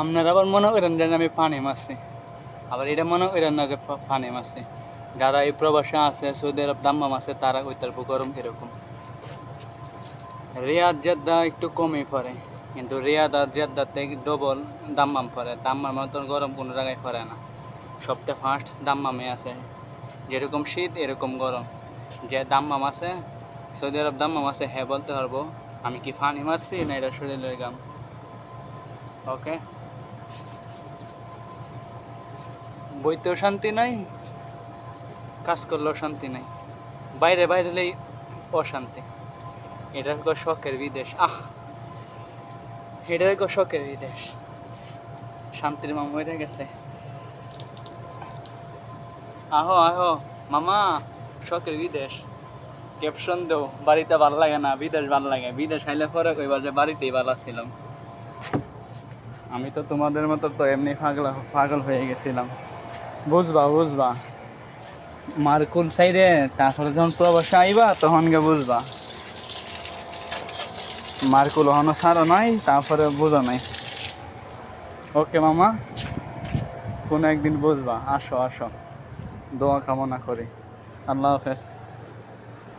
আপনারা আবার মনে করেন যে আমি পানি মারছি, আবার এটা মনে করেন না যে পানি মারছি। যারা এই প্রবাসে আছে, সৌদি আরব দাম্মাম আছে, তারা ওই তার গরম কীরকম। রিয়াদ জেদ্দা একটু কমই পড়ে, কিন্তু রিয়াদ আর জেদ্দাতে ডবল দাম্মাম পড়ে। দাম্মাম মতন গরম কোনো জায়গায় পড়ে না, সবচেয়ে ফার্স্ট দাম্মামে আছে। যেরকম শীত এরকম গরম। যে দাম্মাম আছে, সৌদি আরব দাম্মাম আছে, হ্যাঁ বলতে পারবো আমি কি ফানি মারছি না এটা শরীরের গাম। ওকে, বইতেও শান্তি নাই, কাজ করলেও শান্তি নাই, বাইরে বাইরেলেই অশান্তি। এটার কো শখের বিদেশ। এটার কো শখের বিদেশ। শান্তির মা মরে গেছে। আহো আহো মামা, শখের বিদেশ। ক্যাপশন দেও, বাড়িতে ভালো লাগে না, বিদেশ ভালো লাগে। বিদেশ খাইলে পরে কইবার যে বাড়িতেই ভালো ছিলাম। আমি তো তোমাদের মতো তো এমনি পাগল হয়ে গেছিলাম। বুঝবা বুঝবা, মার্কুল সাইডে তারপরে যখন প্রবাসে আইবা তখন গে বুঝবা। মার্কুল হনো ছাড়ো নাই, তারপরে বুঝো নাই। ওকে মামা, কোনো একদিন বুঝবা। আসো আসো, দোয়া কামনা করি। আল্লাহ হাফেজ।